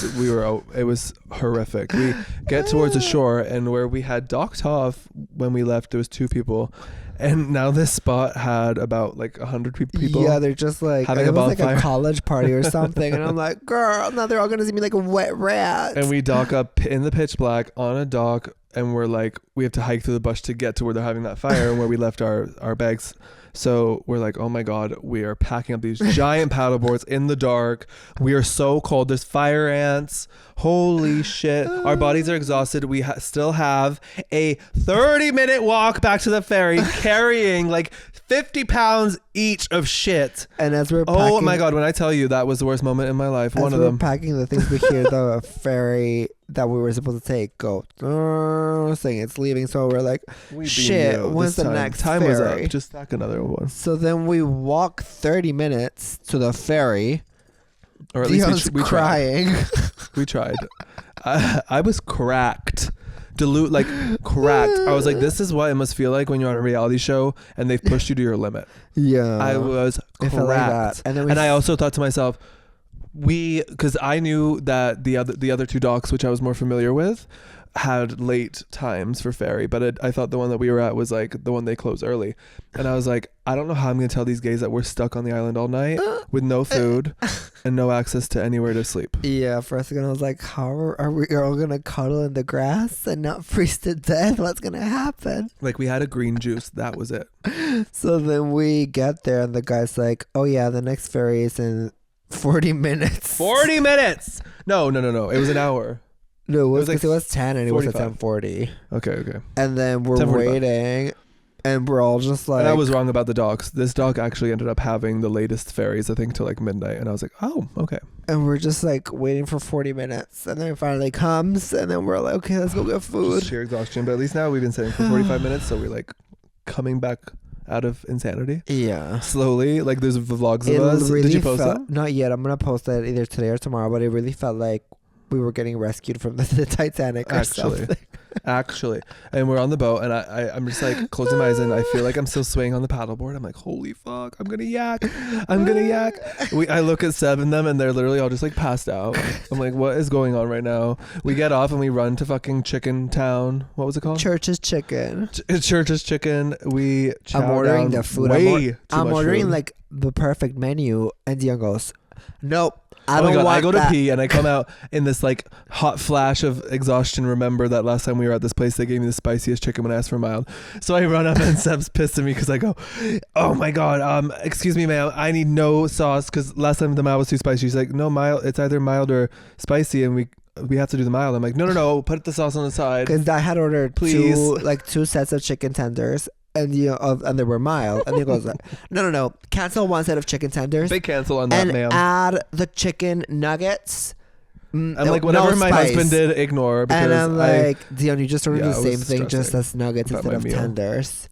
it was horrific. We get towards the shore, and where we had docked off when we left, there was 2 people, and now this spot had about like 100 people.
Yeah, they're just like
having
it was like
bonfire.
a college party or something, and I'm like, girl, now they're all gonna see me like a wet rat.
And we dock up in the pitch black on a dock, and we're like, we have to hike through the bush to get to where they're having that fire and where we left our bags. So we're like, oh my God, we are packing up these giant paddleboards in the dark. We are so cold. There's fire ants. Holy shit. Our bodies are exhausted. We still have a 30-minute walk back to the ferry carrying like 50 pounds each of shit.
And as we're packing,
oh my God, when I tell you that was the worst moment in my life, one of them.
Packing the things, we hear the ferry that we were supposed to take go saying it's leaving. So we're like, shit, when's the next
time
ferry?
Was up. Just stack another one.
So then we walk 30 minutes to the ferry.
Or at
Dion's
least we
crying.
We tried. I was cracked. Cracked. I was like, this is what it must feel like when you're on a reality show and they've pushed you to your limit.
Yeah.
I was cracked. Like that. And I also thought to myself, because I knew that the other 2 docks, which I was more familiar with, had late times for ferry, but I thought the one that we were at was like the one they closed early. And I was like, I don't know how I'm gonna tell these gays that we're stuck on the island all night with no food and no access to anywhere to sleep.
Yeah, for a second I was like, how are we all gonna cuddle in the grass and not freeze to death? What's gonna happen?
Like, we had a green juice, that was it.
So then we get there, and the guy's like, oh yeah, the next ferry is in 40 minutes.
40 minutes. No, it was an hour.
No, it was 10, and
45.
It was at 10:40.
Okay.
And then we're waiting, and we're all just like...
And I was wrong about the docks. This dock actually ended up having the latest ferries, I think, till like midnight. And I was like, oh, okay.
And we're just like waiting for 40 minutes. And then it finally comes, and then we're like, okay, let's go get food.
Just sheer exhaustion. But at least now we've been sitting for 45 minutes, so we're like coming back out of insanity.
Yeah.
Slowly. Like, there's vlogs of us.
Really
Did you post that?
Not yet. I'm going to post that either today or tomorrow, but it really felt like we were getting rescued from the Titanic or something.
Actually. And we're on the boat, and I'm just like closing my eyes, and I feel like I'm still swaying on the paddleboard. I'm like, holy fuck, I'm gonna yak. I look at Sebb and them, and they're literally all just like passed out. I'm like, what is going on right now? We get off and we run to fucking Chicken Town. What was it called?
Church's Chicken.
Church's Chicken.
I'm ordering the food. I'm ordering
food.
like the perfect menu, and Dion goes, nope. I
go to pee, and I come out in this like hot flash of exhaustion. Remember that last time we were at this place, they gave me the spiciest chicken when I asked for mild. So I run up, and Seb's pissed at me because I go, oh my God, excuse me, ma'am, I need no sauce, because last time the mild was too spicy. She's like, no, mild, it's either mild or spicy, and we have to do the mild. I'm like, no, put the sauce on the side.
Because I had ordered
please,
2 sets of chicken tenders. And and they were mild. And he goes, no, cancel 1 set of chicken tenders.
Big cancel on that,
and
ma'am.
Add the chicken nuggets
I'm like, whatever my husband did, ignore. Because
and I'm like, Dion, you just ordered the
I
same
was
thing, just as nuggets
about
instead
my
of
meal.
tenders.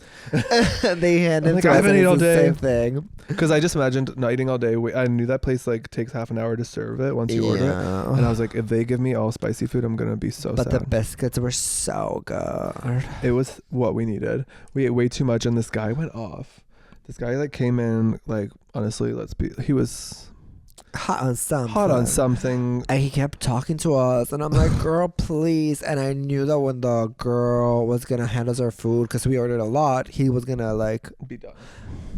They handed
like,
to
I
us
haven't
and
eaten all
it's the
day.
same thing.
Because I just imagined not eating all day. I knew that place like takes half an hour to serve it once you order it. And I was like, if they give me all spicy food, I'm going to be so sad.
But the biscuits were so good.
It was what we needed. We ate way too much and this guy went off. This guy like came in, like, honestly, he was
hot on something. And he kept talking to us and I'm like, girl, please. And I knew that when the girl was gonna hand us our food, because we ordered a lot, he was gonna like
be done,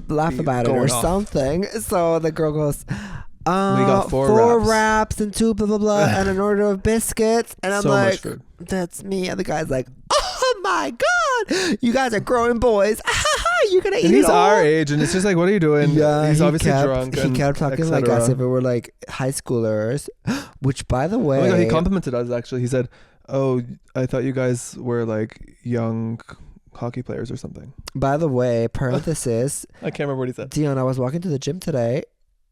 laugh about it or something. So the girl goes,
we got
four wraps and 2 blah blah blah and an order of biscuits. And I'm
so
like,
much food.
That's me. And the guy's like, oh my god, you guys are growing boys. You're gonna eat
and he's
it all?
our age, and it's just like, what are you doing?
Yeah,
he's obviously drunk.
He kept talking like as if it were like high schoolers. Which, by the way,
oh my God, he complimented us. Actually, he said, "Oh, I thought you guys were like young hockey players or something."
By the way, parenthesis.
I can't remember what he said.
Dion, I was walking to the gym today,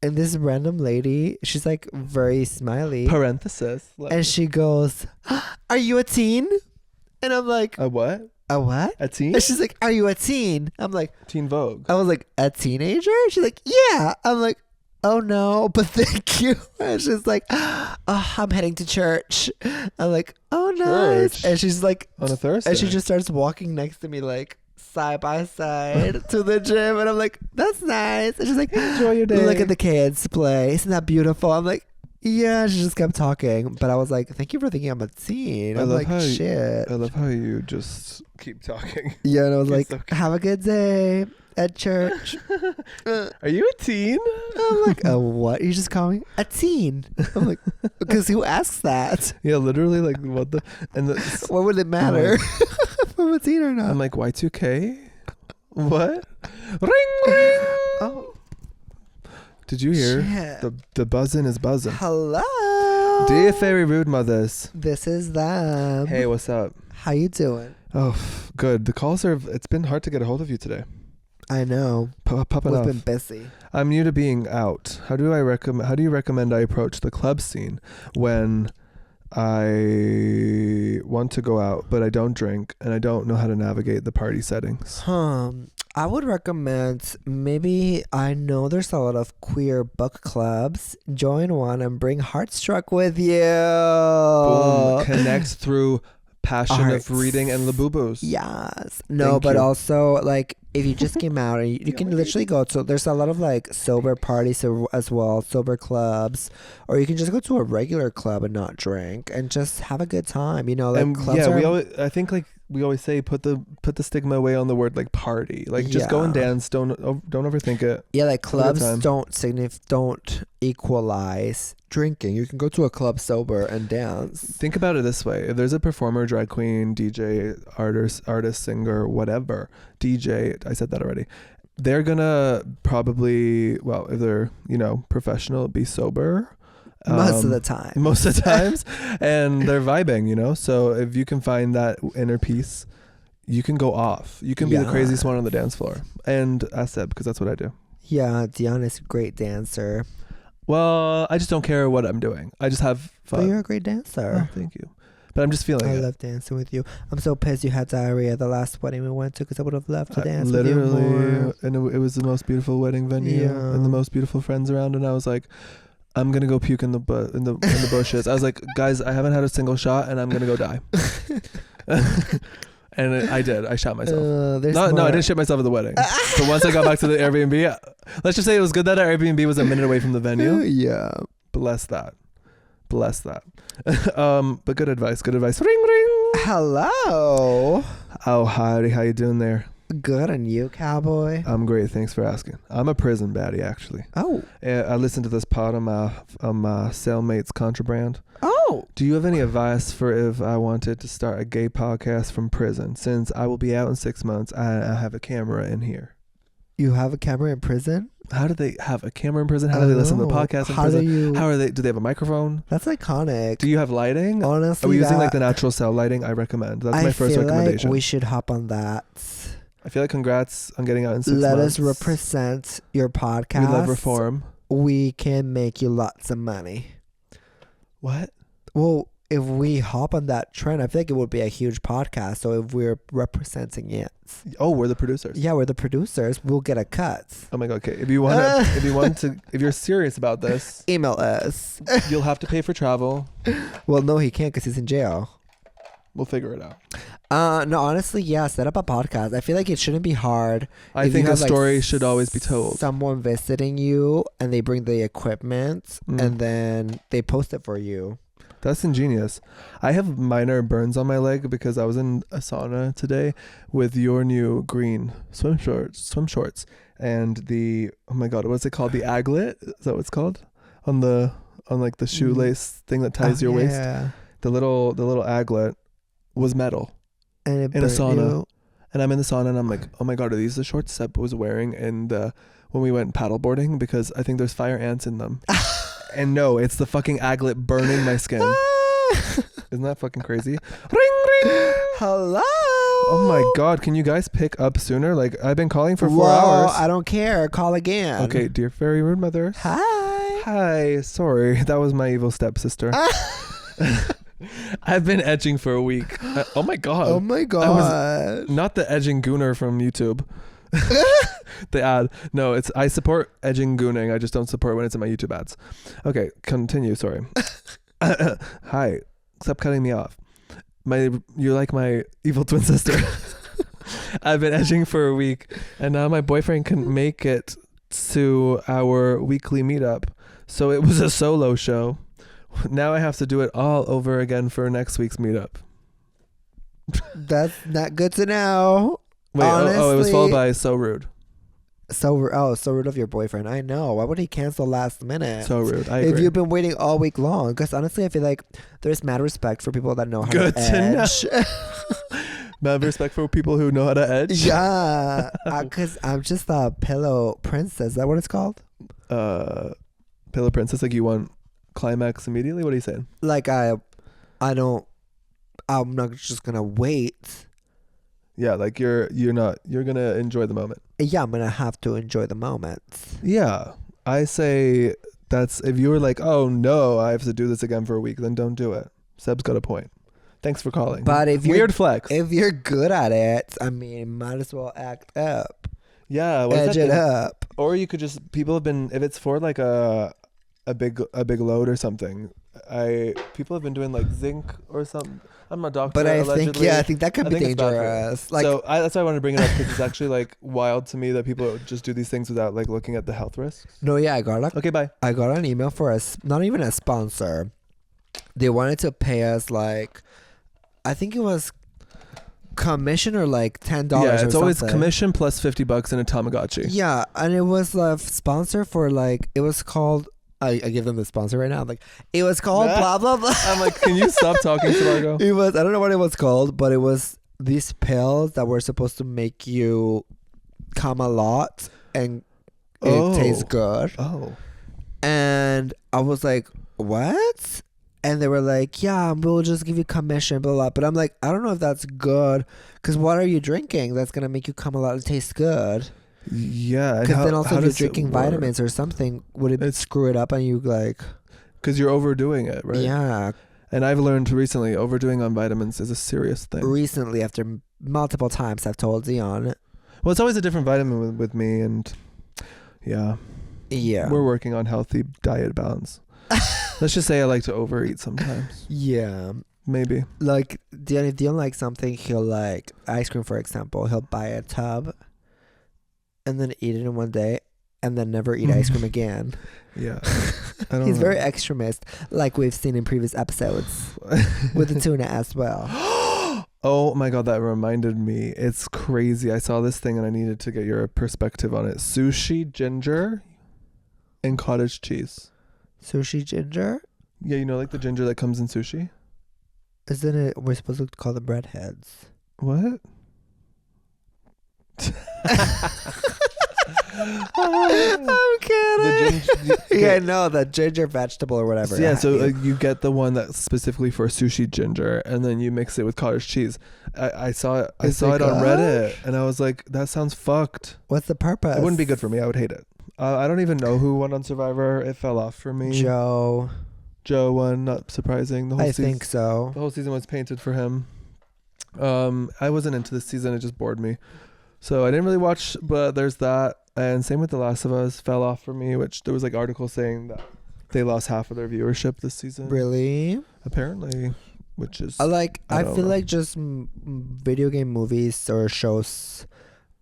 and this random lady, she's like very smiley.
Parenthesis.
And she goes, "Are you a teen?" And I'm like,
"A what?
A what?
A teen?"
And she's like, "Are you a teen?" I'm like,
"Teen Vogue."
I was like, "A teenager?" She's like, "Yeah." I'm like, "Oh no, but thank you." And she's like, "Oh, I'm heading to church." I'm like, "Oh nice."
Church?
And she's like,
on a Thursday.
and she just starts walking next to me like side by side to the gym, and I'm like, "That's nice." And she's like,
"Enjoy your day.
Look at the kids play. Isn't that beautiful?" I'm like, yeah. She just kept talking, but I was like, "Thank you for thinking I'm a teen." I'm like, shit.
I love how you just keep talking.
Yeah, and I was like,
so
"Have a good day at church."
Are you a teen?
I'm like, "Oh, what? You just call me a teen?" I'm like, because who asks that?
Yeah, literally, like, what the... And
what would it matter if I'm a teen or not?
I'm like, Y2K? What? Ring, ring!
Oh.
Did you hear?
Shit.
The buzzing is buzzing.
Hello.
Dear Ferry Rude Mothers.
This is them.
Hey, what's up?
How you doing?
Oh, good. The calls are... It's been hard to get a hold of you today.
I know.
Popping
We've
off.
been busy.
I'm new to being out. How do you recommend I approach the club scene when I want to go out, but I don't drink and I don't know how to navigate the party settings?
I would recommend, maybe, I know there's a lot of queer book clubs. Join one and bring Heartstruck with you.
Boom. Connect through passion
Arts.
of reading and Labubus.
Yes. No,
Thank
but
you.
also, like, if you just came out, and you can literally go to, there's a lot of, like, sober parties as well, sober clubs, or you can just go to a regular club and not drink and just have a good time, you know, like,
And
clubs
I think, like, we always say, put the stigma away on the word, like, party. Like, just go and dance. Don't overthink it.
Yeah, like,
Have a good
clubs
time.
don't equalize drinking. You can go to a club sober and dance.
Think about it this way. If there's a performer, drag queen, DJ, artist, singer, whatever, DJ, I said that already, they're gonna probably, well, if they're, professional, be sober.
Most of the time.
Most of the times. And they're vibing, So if you can find that inner peace, you can go off. You can be the craziest one on the dance floor. And ask Sebb, because that's what I do.
Yeah, Dion is a great dancer.
Well, I just don't care what I'm doing. I just have fun.
But you're a great dancer.
Oh, thank you. But I'm just feeling
I
it.
love dancing with you. I'm so pissed you had diarrhea the last wedding we went to, because I would have loved to dance with you more.
And it was the most beautiful wedding venue and the most beautiful friends around. And I was like, I'm gonna go puke in the bushes. I was like, guys, I haven't had a single shot, and I'm gonna go die. And I did. I shot myself. No, I didn't shit myself at the wedding. But once I got back to the Airbnb, let's just say it was good that our Airbnb was a minute away from the venue.
Yeah.
Bless that. But good advice. Ring, ring.
Hello.
Oh, howdy. How you doing there?
Good, and you, cowboy?
I'm great. Thanks for asking. I'm a prison baddie, actually.
Oh.
I listened to this pod on my cellmate's Contraband.
Oh.
Do you have any advice for if I wanted to start a gay podcast from prison? Since I will be out in 6 months, I have a camera in here.
You have a camera in prison?
How do they have a camera in prison? How do they listen to the podcast in prison? How are they? Do they have a microphone?
That's iconic.
Do you have lighting?
Honestly,
are we using like the natural cell lighting? I recommend. That's my first recommendation.
Like we should hop on that.
I feel like congrats on getting out in 6 months.
Let us represent your podcast.
We love reform.
We can make you lots of money.
What?
Well, if we hop on that trend, I feel like it would be a huge podcast. So if we're representing it,
Oh, we're the producers.
yeah, we're the producers. We'll get a cut.
Oh my god. Okay. If you want to, if you're serious about this,
Email us.
you'll have to pay for travel.
Well, no, he can't because he's in jail.
We'll figure it out.
No, honestly, yeah, set up a podcast. I feel like it shouldn't be hard.
I
If
think
you
a
have, like,
story should always be told.
Someone visiting you and they bring the equipment and then they post it for you.
That's ingenious. I have minor burns on my leg because I was in a sauna today with your new green swim shorts, and the, oh my god, what's it called? The aglet? Is that what it's called? On like the shoelace thing that ties your waist. The little aglet was metal
And it
in a
burnt
sauna.
you.
And I'm in the sauna and I'm like, oh my god, are these the shorts Sebb was wearing? And when we went paddleboarding, because I think there's fire ants in them. And no, it's the fucking aglet burning my skin. Isn't that fucking crazy? Ring ring.
Hello.
Oh my god, can you guys pick up sooner? Like, I've been calling for 4
Whoa,
hours.
I don't care. Call again.
Okay, dear Ferry rude mother.
Hi.
Hi, sorry, that was my evil stepsister. I've been edging for a week. Oh my god.
Oh my god.
Not the edging gooner from YouTube. The ad. No, it's I support edging gooning. I just don't support when it's in my YouTube ads. Okay, continue. Sorry. Hi. Stop cutting me off. You're like my evil twin sister. I've been edging for a week, and now my boyfriend couldn't make it to our weekly meetup, so it was a solo show. Now I have to do it all over again for next week's meetup.
That's not good to know.
Wait, it was followed
Honestly.
by so rude.
So rude of your boyfriend. I know. Why would he cancel last minute?
So rude. I agree.
If you've been waiting all week long, because honestly, I feel like there's mad respect for people that know how
Good
to
to know.
edge.
Mad respect for people who know how to edge.
Yeah, because I'm just a pillow princess. Is that what it's called?
Pillow princess, like you want climax immediately? What are you saying?
Like I'm not just gonna wait.
Yeah, like you're gonna enjoy the moment.
Yeah, I'm gonna have to enjoy the moment.
Yeah, I say that's if you were like, oh no, I have to do this again for a week, then don't do it. Sebb's got a point. Thanks for calling.
But if you're
weird flex.
if you're good at it, I mean, might as well act up,
Yeah, what is
edge
that
it
thing?
up.
Or you could just people have been if it's for like a big load or something. People have been doing like zinc or something. I'm a doctor.
But I
allegedly.
think that could
I
be
think it's bad for it.
dangerous. Like,
So that's why I wanted to bring it up because it's actually like wild to me that people just do these things without like looking at the health risks.
no, yeah, I got
Okay, bye.
an email for us, not even a sponsor. They wanted to pay us like, I think it was commission or like $10.
Yeah, it's
or
always
something.
commission plus $50 in a Tamagotchi.
Yeah, and it was a sponsor for like, it was called. I give them the sponsor right now. Like, it was called blah blah blah.
I'm like, can you stop talking, Margo?
It was, I don't know what it was called, but it was these pills that were supposed to make you come a lot and it tastes good.
Oh.
And I was like, what? And they were like, yeah, we'll just give you commission, blah, blah. But I'm like, I don't know if that's good. Because what are you drinking that's going to make you come a lot and taste good?
Yeah.
Because then also if you're
does it
drinking
work?
vitamins or something, would it screw it up and you like...
Because you're overdoing it, right?
Yeah.
And I've learned recently overdoing on vitamins is a serious thing.
Recently, after multiple times, I've told Dion.
Well, it's always a different vitamin with me, and yeah, we're working on healthy diet balance. Let's just say I like to overeat sometimes.
Yeah.
Maybe.
Like, Dion, if Dion likes something, he'll like ice cream, for example. He'll buy a tub and then eat it in one day and then never eat ice cream again.
Yeah. I don't
He's
know.
very extremist, like we've seen in previous episodes with the tuna as well.
Oh my god, that reminded me. It's crazy. I saw this thing and I needed to get your perspective on it. Sushi ginger and cottage cheese.
Sushi ginger?
Yeah, you know, like the ginger that comes in sushi?
Isn't it? We're supposed to call them breadheads.
What?
I'm kidding.
Okay.
No, the ginger vegetable or whatever.
Yeah, so you get the one that's specifically for sushi ginger, and then you mix it with cottage cheese. I saw it on Reddit, and I was like, that sounds fucked.
What's the purpose?
It wouldn't be good for me. I would hate it. I don't even know who won on Survivor. It fell off for me.
Joe.
Joe won. Not surprising.
I think so.
The whole season was painted for him. I wasn't into this season. It just bored me. So I didn't really watch, but there's that. And same with The Last of Us, fell off for me, which there was like articles saying that they lost half of their viewership this season.
Really?
Apparently, which is...
I feel like just video game movies or shows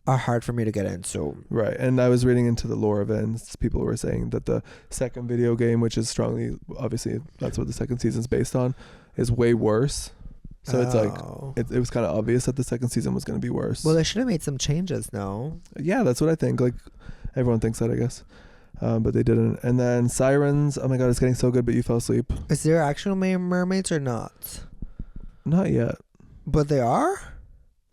are hard for me to get into.
Right. And I was reading into the lore of it, and people were saying that the second video game, which is strongly, obviously, that's what the second season's based on, is way worse. So it's like, it was kind of obvious that the second season was going to be worse.
Well, they should have made some changes, no?
Yeah, that's what I think. Like, everyone thinks that, I guess. But they didn't. And then Sirens, oh my God, it's getting so good, but you fell asleep.
Is there actual mermaids or not?
Not yet.
But they are?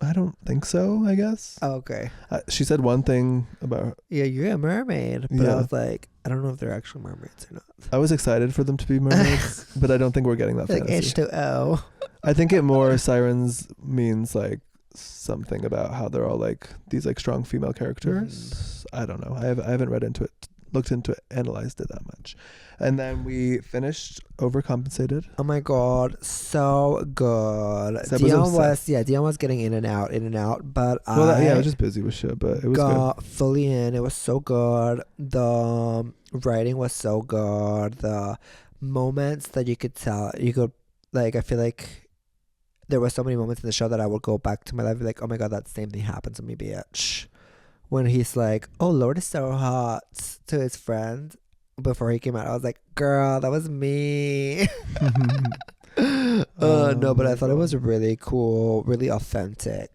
I don't think so, I guess.
Oh, okay.
She said one thing about...
Yeah, you're a mermaid. But I was like, I don't know if they're actual mermaids or not.
I was excited for them to be mermaids, but I don't think we're getting that
like
fantasy.
H2O.
I think it more Sirens means like something about how they're all like these like strong female characters. I don't know. I haven't read into it, looked into it, analyzed it that much. And then we finished Overcompensated.
Oh my God, so good.
Sebb
Dion was getting in and out, but
I was just busy with shit, but it was
got
good.
fully in. It was so good. The writing was so good. The moments that you could tell, I feel like there were so many moments in the show that I would go back to my life and be like, oh my God, that same thing happened to me, bitch. When he's like, oh Lord is so hot to his friend. Before he came out, I was like, girl, that was me. No, but I thought it was really cool, really authentic.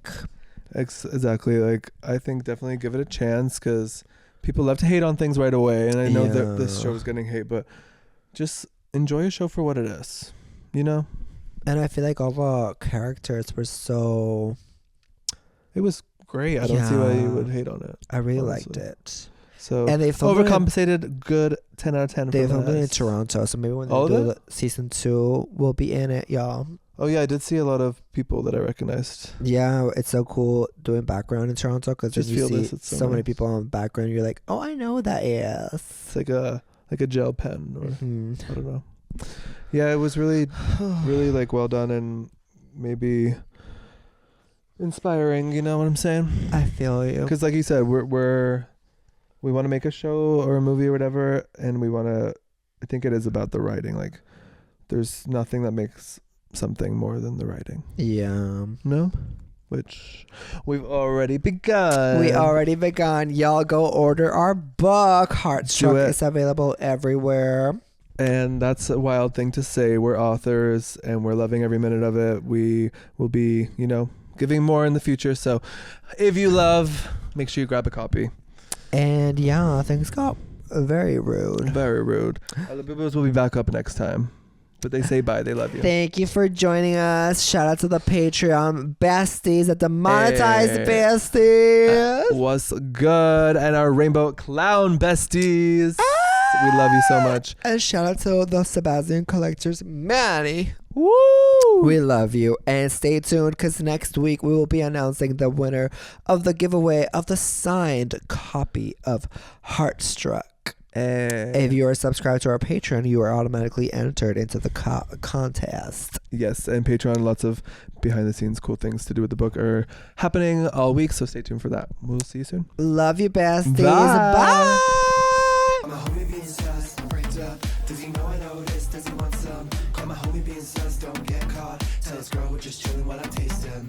Exactly. Like, I think definitely give it a chance, because people love to hate on things right away. And I know that this show is getting hate, but just enjoy a show for what it is, you know? And
I feel like all the characters were so...
It was great. I don't see why you would hate on it.
I really liked it.
So,
and they
Overcompensated, good 10 out of 10.
They filmed it in Toronto, so maybe when they do season 2, we'll be in it, y'all.
Oh yeah, I did see a lot of people that I recognized.
Yeah, it's so cool doing background in Toronto, because when you see so many people on background, you're like, oh, I know who that is.
It's like a gel pen, or I don't know. Yeah, it was really, really like well done, and maybe inspiring. You know what I'm saying?
I feel you.
Because like you said, we want to make a show or a movie or whatever, and I think it is about the writing. Like, there's nothing that makes something more than the writing.
Yeah.
No? Which we've already begun.
Y'all go order our book. Heartstruck is available everywhere.
And that's a wild thing to say. We're authors, and we're loving every minute of it. We will be, giving more in the future. So if you love, make sure you grab a copy.
And things got very rude.
Very rude. Labubus will be back up next time. But they say bye. They love you.
Thank you for joining us. Shout out to the Patreon besties at the Monetized Besties.
What's good? And our Rainbow Clown besties. We love you so much.
And shout out to the Sebastian Collectors, Manny.
Woo!
We love you. And stay tuned, because next week we will be announcing the winner of the giveaway of the signed copy of Heartstruck. If you are subscribed to our Patreon, you are automatically entered into the contest.
Yes, and Patreon, lots of behind the scenes cool things to do with the book are happening all week, so stay tuned for that. We'll see you soon.
Love you, besties. Bye.
My homie being sus, breaked up. Does he know I noticed? Does he want some? Call my homie being sus, don't get caught. Tell this girl we're just chilling while I'm tasting.